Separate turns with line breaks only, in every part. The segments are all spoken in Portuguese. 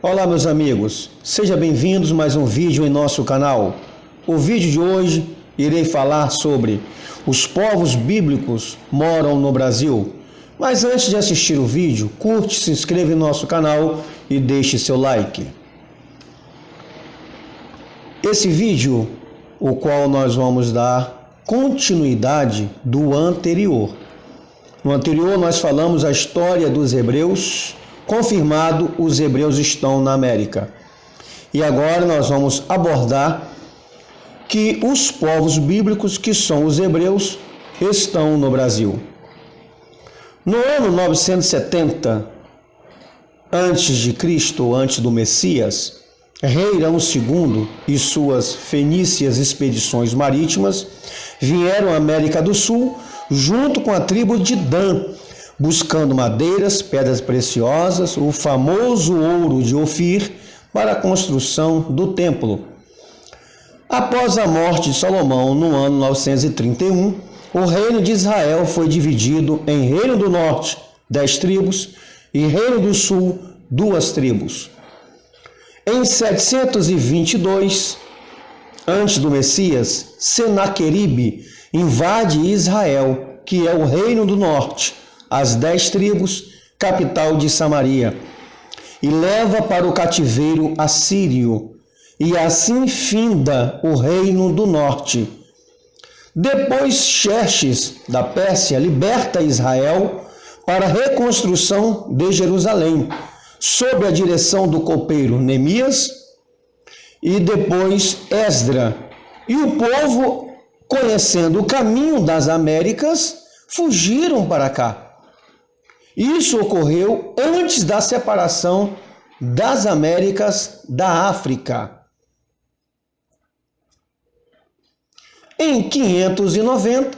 Olá, meus amigos, sejam bem-vindos a mais um vídeo em nosso canal. O vídeo de hoje irei falar sobre os povos bíblicos moram no Brasil. Mas antes de assistir o vídeo, curte, se inscreva em nosso canal e deixe seu like. Esse vídeo, o qual nós vamos dar continuidade do anterior. No anterior nós falamos a história dos hebreus. Confirmado, os hebreus estão na América. E agora nós vamos abordar que os povos bíblicos, que são os hebreus, estão no Brasil. No ano 970 a.C., antes do Messias, rei Irão II e suas fenícias expedições marítimas vieram à América do Sul junto com a tribo de Dan, buscando madeiras, pedras preciosas, o famoso ouro de Ofir para a construção do templo. Após a morte de Salomão, no ano 931, o reino de Israel foi dividido em Reino do Norte, 10 tribos, e Reino do Sul, 2 tribos. Em 722, antes do Messias, Senaqueribe invade Israel, que é o Reino do Norte, as 10 tribos, capital de Samaria, e leva para o cativeiro assírio, e assim finda o Reino do Norte. Depois Xerxes, da Pérsia, liberta Israel para a reconstrução de Jerusalém, sob a direção do copeiro Neemias e depois Esdra. E o povo, conhecendo o caminho das Américas, fugiram para cá. Isso ocorreu antes da separação das Américas da África. Em 590,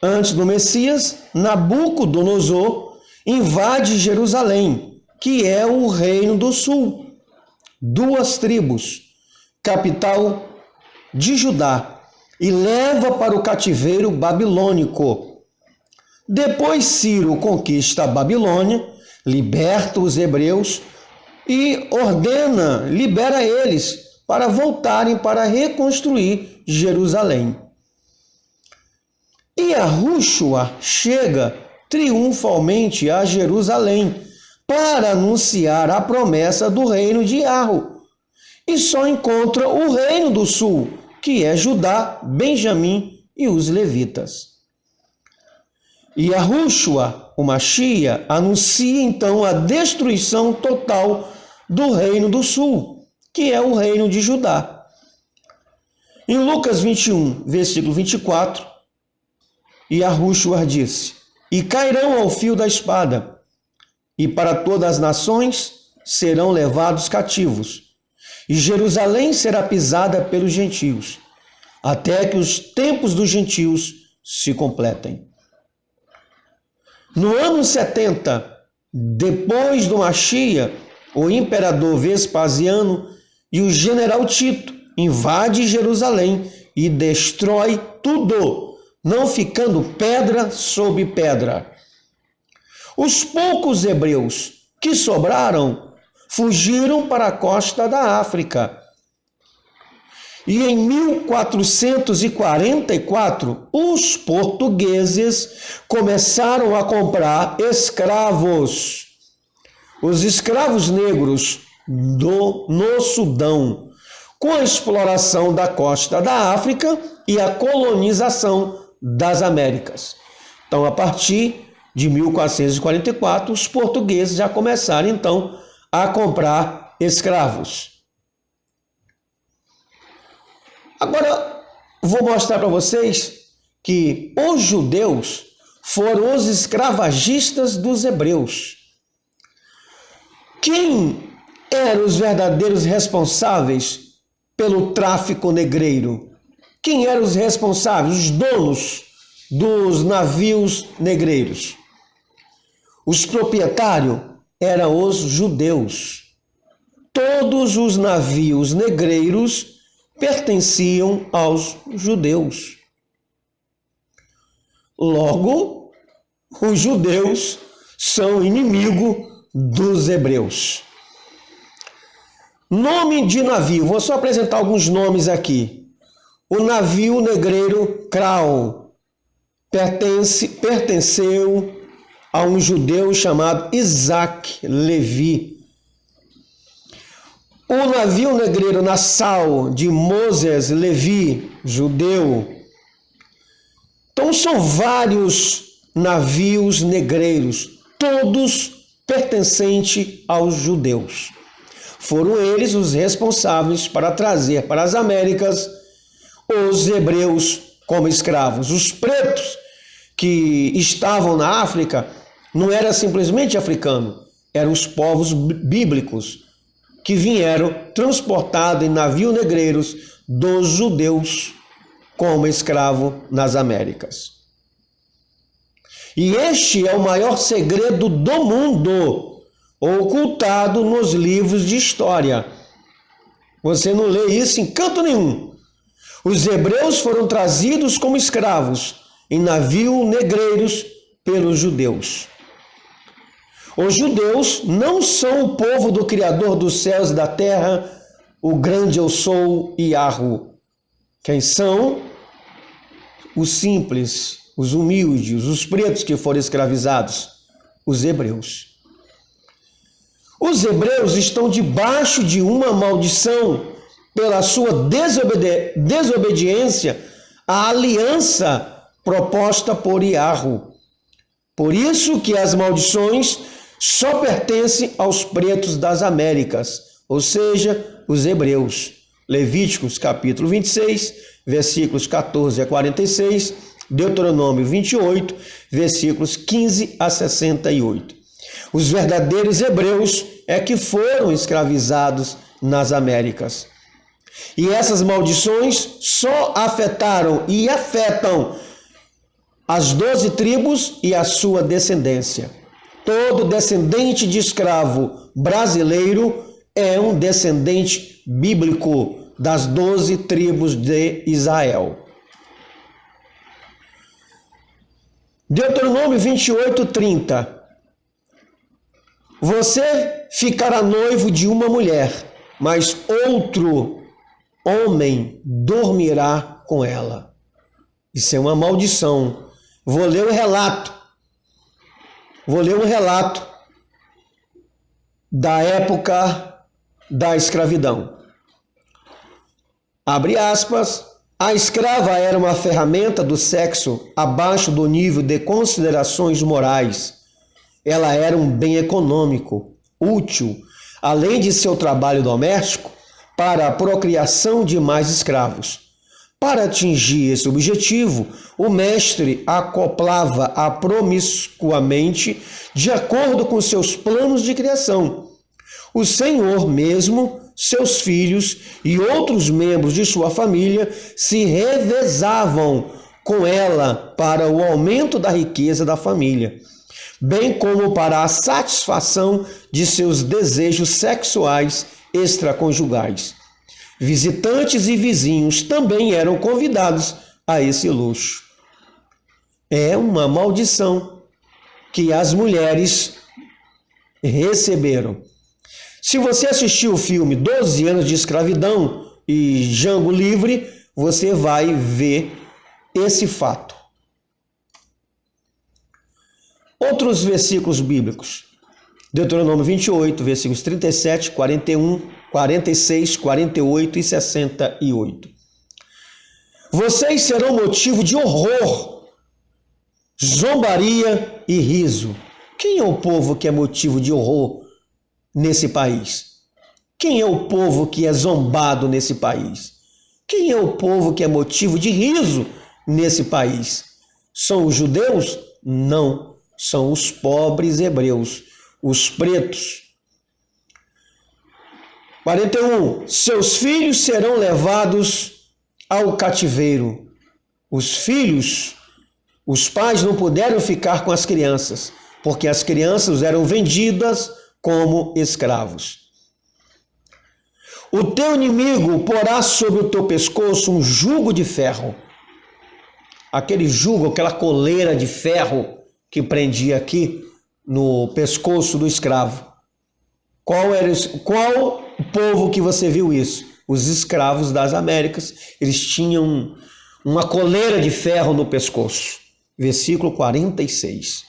antes do Messias, Nabucodonosor invade Jerusalém, que é o Reino do Sul, 2 tribos, capital de Judá, e leva para o cativeiro babilônico. Depois Ciro conquista a Babilônia, liberta os hebreus e libera eles para voltarem para reconstruir Jerusalém. E Yahushua chega triunfalmente a Jerusalém para anunciar a promessa do reino de Yahu. E só encontra o reino do sul, que é Judá, Benjamim e os levitas. E Yahushua, o Mashiach, anuncia então a destruição total do reino do sul, que é o reino de Judá. Em Lucas 21, versículo 24, Yahushua disse: "E cairão ao fio da espada, e para todas as nações serão levados cativos, e Jerusalém será pisada pelos gentios, até que os tempos dos gentios se completem." No ano 70, depois do Mashiach, o imperador Vespasiano e o general Tito invadem Jerusalém e destrói tudo, não ficando pedra sobre pedra. Os poucos hebreus que sobraram fugiram para a costa da África. E em 1444, os portugueses começaram a comprar escravos. Os escravos negros no Sudão, com a exploração da costa da África e a colonização das Américas. Então, a partir de 1444, os portugueses já começaram, então, a comprar escravos. Agora, vou mostrar para vocês que os judeus foram os escravagistas dos hebreus. Quem eram os verdadeiros responsáveis pelo tráfico negreiro? Quem eram os responsáveis, os donos dos navios negreiros? Os proprietários eram os judeus. Todos os navios negreiros pertenciam aos judeus. Logo, os judeus são inimigo dos hebreus. Nome de navio. Vou só apresentar alguns nomes aqui. O navio negreiro Crown pertenceu a um judeu chamado Isaac Levi. O navio negreiro Nassau de Moses Levi, judeu. Então são vários navios negreiros, todos pertencentes aos judeus. Foram eles os responsáveis para trazer para as Américas os hebreus como escravos. Os pretos que estavam na África não eram simplesmente africanos, eram os povos bíblicos que vieram transportados em navios negreiros dos judeus como escravo nas Américas. E este é o maior segredo do mundo, ocultado nos livros de história. Você não lê isso em canto nenhum. Os hebreus foram trazidos como escravos em navios negreiros pelos judeus. Os judeus não são o povo do Criador dos céus e da terra, o grande eu sou, Yahweh. Quem são? Os simples, os humildes, os pretos que foram escravizados, os hebreus. Os hebreus estão debaixo de uma maldição pela sua desobediência à aliança proposta por Yahweh. Por isso que as maldições só pertencem aos pretos das Américas, ou seja, os hebreus. Levíticos capítulo 26, versículos 14 a 46, Deuteronômio 28, versículos 15 a 68. Os verdadeiros hebreus é que foram escravizados nas Américas. E essas maldições só afetaram e afetam as 12 tribos e a sua descendência. Todo descendente de escravo brasileiro é um descendente bíblico das 12 tribos de Israel. Deuteronômio 28, 30. Você ficará noivo de uma mulher, mas outro homem dormirá com ela. Isso é uma maldição. Vou ler um relato da época da escravidão. Abre aspas. A escrava era uma ferramenta do sexo abaixo do nível de considerações morais. Ela era um bem econômico, útil, além de seu trabalho doméstico, para a procriação de mais escravos. Para atingir esse objetivo, o mestre acoplava-a promiscuamente de acordo com seus planos de criação. O senhor mesmo, seus filhos e outros membros de sua família se revezavam com ela para o aumento da riqueza da família, bem como para a satisfação de seus desejos sexuais extraconjugais. Visitantes e vizinhos também eram convidados a esse luxo. É uma maldição que as mulheres receberam. Se você assistiu o filme 12 anos de escravidão e Django Livre, você vai ver esse fato. Outros versículos bíblicos. Deuteronômio 28, versículos 37, 41, 46, 48 e 68. Vocês serão motivo de horror, zombaria e riso. Quem é o povo que é motivo de horror nesse país? Quem é o povo que é zombado nesse país? Quem é o povo que é motivo de riso nesse país? São os judeus? Não, são os pobres hebreus, os pretos. 41. Seus filhos serão levados ao cativeiro. Os pais não puderam ficar com as crianças, porque as crianças eram vendidas como escravos. O teu inimigo porá sobre o teu pescoço um jugo de ferro. Aquele jugo, aquela coleira de ferro que prendia aqui no pescoço do escravo. Qual povo que você viu isso? Os escravos das Américas, eles tinham uma coleira de ferro no pescoço. Versículo 46.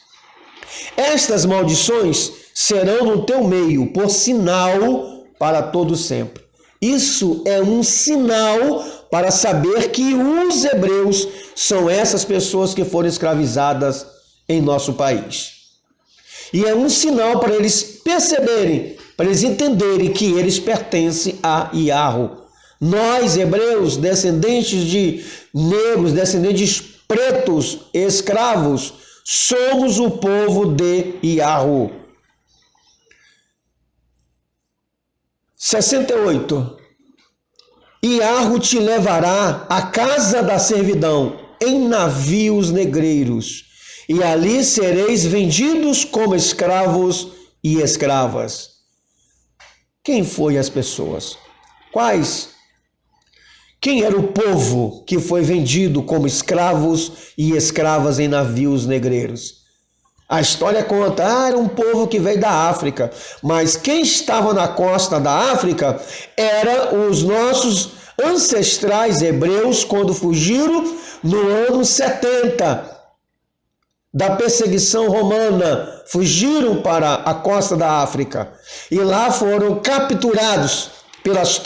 Estas maldições serão no teu meio por sinal para todo sempre. Isso é um sinal para saber que os hebreus são essas pessoas que foram escravizadas em nosso país. E é um sinal para eles perceberem, para eles entenderem que eles pertencem a Yahweh. Nós, hebreus, descendentes de negros, descendentes de pretos, escravos, somos o povo de Yahweh. 68. Yahweh te levará à casa da servidão, em navios negreiros, e ali sereis vendidos como escravos e escravas. Quem foi as pessoas? Quais? Quem era o povo que foi vendido como escravos e escravas em navios negreiros? A história conta, era um povo que veio da África, mas quem estava na costa da África eram os nossos ancestrais hebreus quando fugiram no ano 70 da perseguição romana, fugiram para a costa da África e lá foram capturados pelas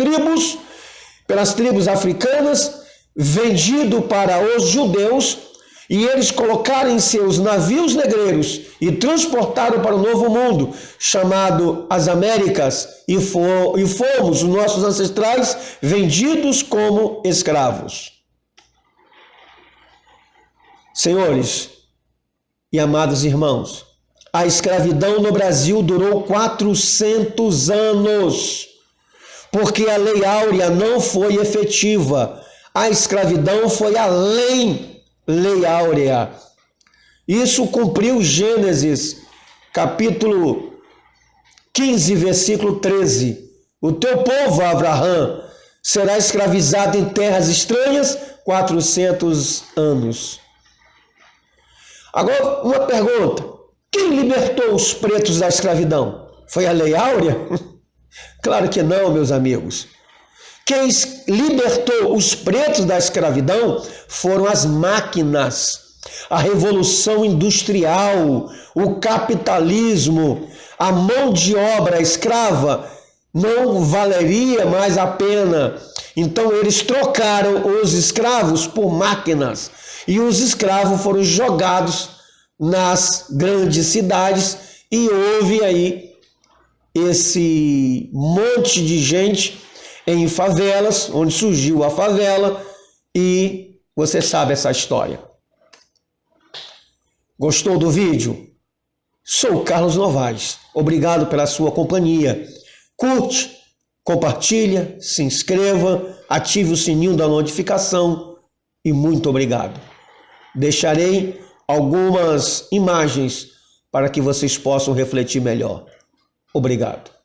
tribos africanas, vendidos para os judeus, e eles colocaram em seus navios negreiros e transportaram para o Novo Mundo, chamado as Américas, e fomos, os nossos ancestrais, vendidos como escravos. Senhores e amados irmãos, a escravidão no Brasil durou 400 anos, porque a Lei Áurea não foi efetiva. A escravidão foi além Lei Áurea. Isso cumpriu Gênesis, capítulo 15, versículo 13. O teu povo, Abraão, será escravizado em terras estranhas 400 anos. Agora, uma pergunta. Quem libertou os pretos da escravidão? Foi a Lei Áurea? Claro que não, meus amigos. Quem libertou os pretos da escravidão foram as máquinas, a revolução industrial, o capitalismo, a mão de obra escrava não valeria mais a pena. Então eles trocaram os escravos por máquinas e os escravos foram jogados nas grandes cidades e houve aí esse monte de gente em favelas, onde surgiu a favela, e você sabe essa história. Gostou do vídeo? Sou o Carlos Novaes. Obrigado pela sua companhia. Curte, compartilha, se inscreva, ative o sininho da notificação e muito obrigado. Deixarei algumas imagens para que vocês possam refletir melhor. Obrigado.